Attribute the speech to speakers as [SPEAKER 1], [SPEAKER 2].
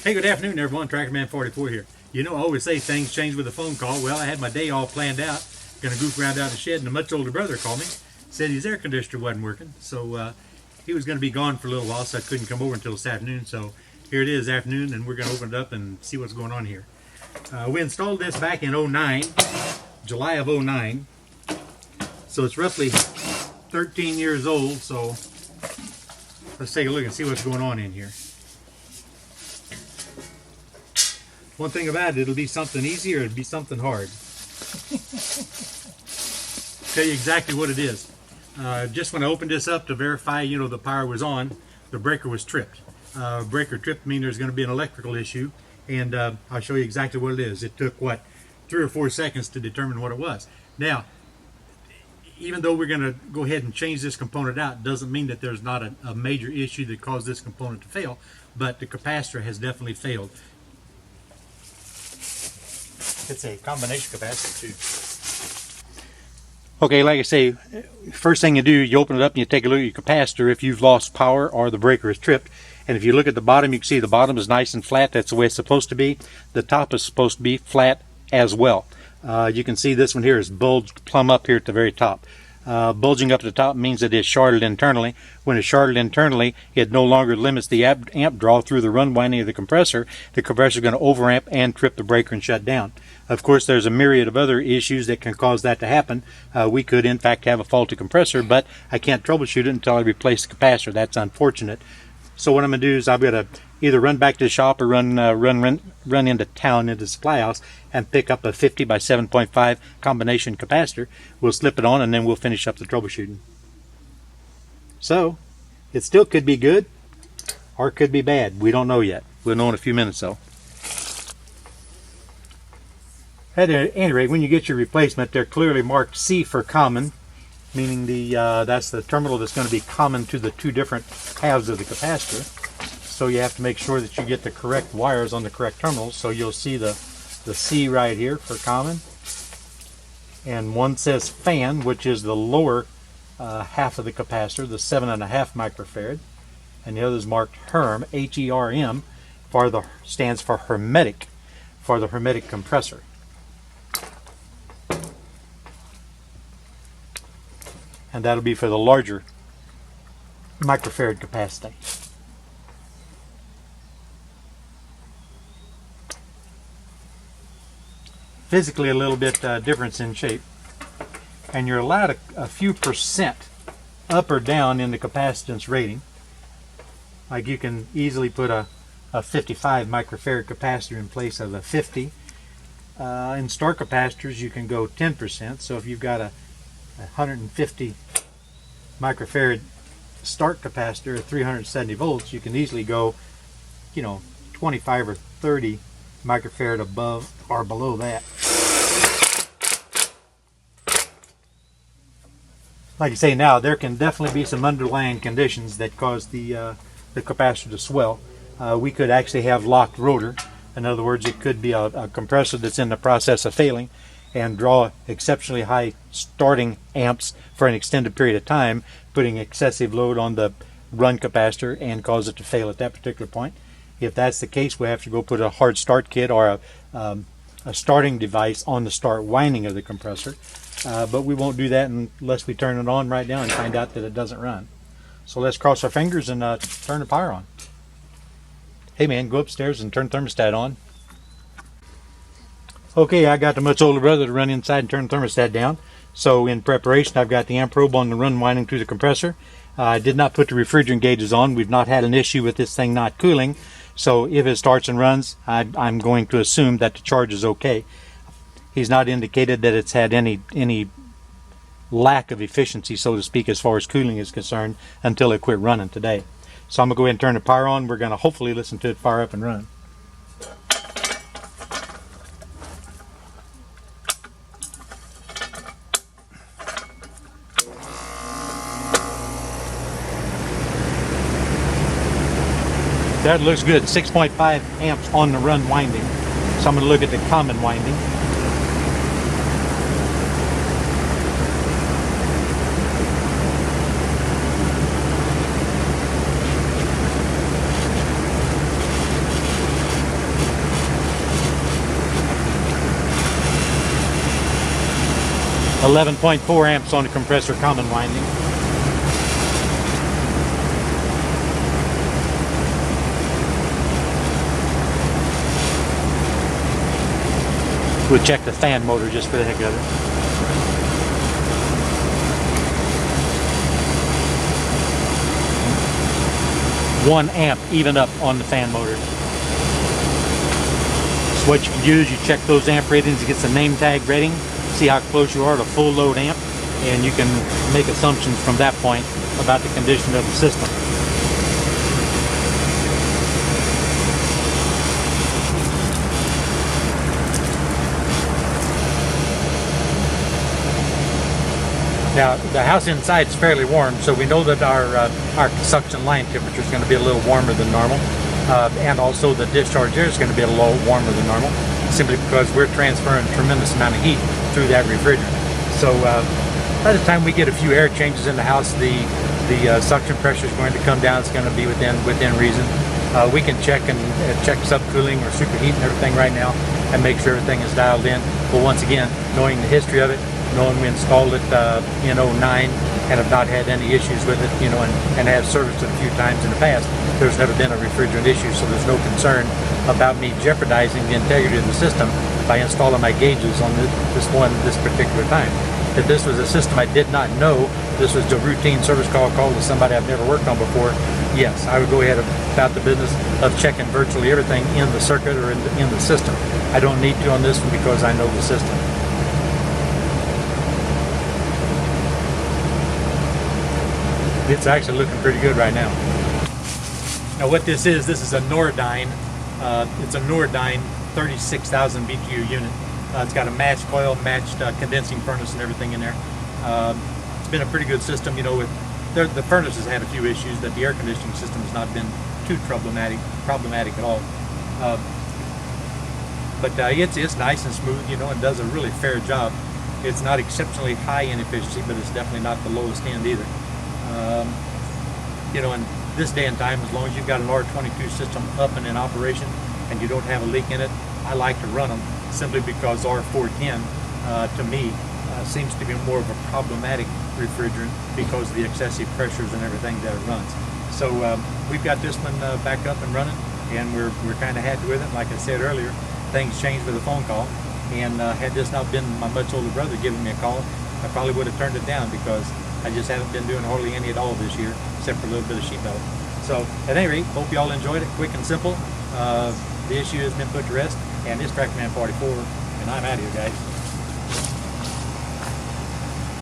[SPEAKER 1] Hey, good afternoon, everyone. TractorMan44 here. You know, I always say things change with a phone call. Well, I had my day all planned out. Going to goof around out in the shed, and a much older brother called me. Said his air conditioner wasn't working. So he was going to be gone for a little while, so I couldn't come over until this afternoon. So here it is, afternoon, and we're going to open it up and see what's going on here. We installed this back in '09, July of '09. So it's roughly 13 years old. So let's take a look and see what's going on in here. One thing about it, it'll be something easy or it'll be something hard. Tell you exactly what it is. Just when I opened this up to verify, you know, the power was on, the breaker was tripped. Breaker tripped means there's going to be an electrical issue, and I'll show you exactly what it is. It took, 3 or 4 seconds to determine what it was. Now, even though we're going to go ahead and change this component out, doesn't mean that there's not a major issue that caused this component to fail, but the capacitor has definitely failed. It's a combination capacitor too. Okay, like I say, first thing you do, you open it up and you take a look at your capacitor if you've lost power or the breaker is tripped. And if you look at the bottom, you can see the bottom is nice and flat. That's the way it's supposed to be. The top is supposed to be flat as well. You can see this one here is bulged plumb up here at the very top. Bulging up at the top means that it's shorted internally. When it's shorted internally, it no longer limits the amp draw through the run winding of the compressor. The compressor is going to overamp and trip the breaker and shut down. Of course, there's a myriad of other issues that can cause that to happen. We could, in fact, have a faulty compressor, but I can't troubleshoot it until I replace the capacitor. That's unfortunate. So what I'm going to do is I'm going to either run back to the shop or run into town, into the supply house, and pick up a 50 by 7.5 combination capacitor. We'll slip it on, and then we'll finish up the troubleshooting. So, it still could be good, or it could be bad. We don't know yet. We'll know in a few minutes, though. At any rate, when you get your replacement, they're clearly marked C for common, meaning that's the terminal that's going to be common to the two different halves of the capacitor. So you have to make sure that you get the correct wires on the correct terminals. So you'll see the C right here for common. And one says fan, which is the lower half of the capacitor, the 7.5 microfarad. And the other is marked HERM, H-E-R-M, stands for hermetic, for the hermetic compressor. And that'll be for the larger microfarad capacity. Physically a little bit difference in shape, and you're allowed a few percent up or down in the capacitance rating. Like you can easily put a 55 microfarad capacitor in place of a 50. In start capacitors you can go 10%, so if you've got a 150 microfarad start capacitor at 370 volts, you can easily go, 25 or 30 microfarad above or below that. Like I say, now there can definitely be some underlying conditions that cause the capacitor to swell. We could actually have locked rotor. In other words, it could be a compressor that's in the process of failing and draw exceptionally high starting amps for an extended period of time, putting excessive load on the run capacitor and cause it to fail at that particular point. If that's the case, we have to go put a hard start kit or a starting device on the start winding of the compressor. But we won't do that unless we turn it on right now and find out that it doesn't run. So let's cross our fingers and turn the power on. Hey man, go upstairs and turn the thermostat on. Okay, I got the much older brother to run inside and turn the thermostat down. So in preparation, I've got the amp probe on the run winding through the compressor. I did not put the refrigerant gauges on. We've not had an issue with this thing not cooling. So if it starts and runs, I'm going to assume that the charge is okay. He's not indicated that it's had any lack of efficiency, so to speak, as far as cooling is concerned until it quit running today. So I'm going to go ahead and turn the power on. We're going to hopefully listen to it fire up and run. That looks good. 6.5 amps on the run winding. So I'm going to look at the common winding. 11.4 amps on the compressor common winding. We'll check the fan motor just for the heck of it. 1 amp even up on the fan motor. So what you can do is you check those amp ratings against the name tag rating, see how close you are to full load amp, and you can make assumptions from that point about the condition of the system. Now, the house inside is fairly warm, so we know that our suction line temperature is going to be a little warmer than normal, and also the discharge air is going to be a little warmer than normal, simply because we're transferring a tremendous amount of heat through that refrigerant. So by the time we get a few air changes in the house, the suction pressure is going to come down. It's going to be within reason. We can check subcooling or superheat and everything right now and make sure everything is dialed in. But once again, knowing the history of it, knowing we installed it in 09 and have not had any issues with it, and have serviced it a few times in the past, there's never been a refrigerant issue, so there's no concern about me jeopardizing the integrity of the system by installing my gauges on this particular time. If this was a system I did not know, this was a routine service call to somebody I've never worked on before, yes, I would go ahead about the business of checking virtually everything in the circuit or in the system. I don't need to on this one because I know the system. It's actually looking pretty good right now. Now what this is a Nordyne. It's a Nordyne 36,000 BTU unit. It's got a matched coil, matched condensing furnace and everything in there. It's been a pretty good system, the furnace has had a few issues, but the air conditioning system has not been too problematic at all. But it's nice and smooth, and does a really fair job. It's not exceptionally high in efficiency, but it's definitely not the lowest end either. In this day and time, as long as you've got an R22 system up and in operation and you don't have a leak in it, I like to run them simply because R410 to me seems to be more of a problematic refrigerant because of the excessive pressures and everything that it runs. So we've got this one back up and running, and we're kind of happy with it. Like I said earlier, things changed with a phone call, and had this not been my much older brother giving me a call, I probably would have turned it down because I just haven't been doing hardly any at all this year, except for a little bit of sheet metal. So at any rate, hope you all enjoyed it. Quick and simple. The issue has been put to rest, and this TrackMan 44, and I'm out of here, guys.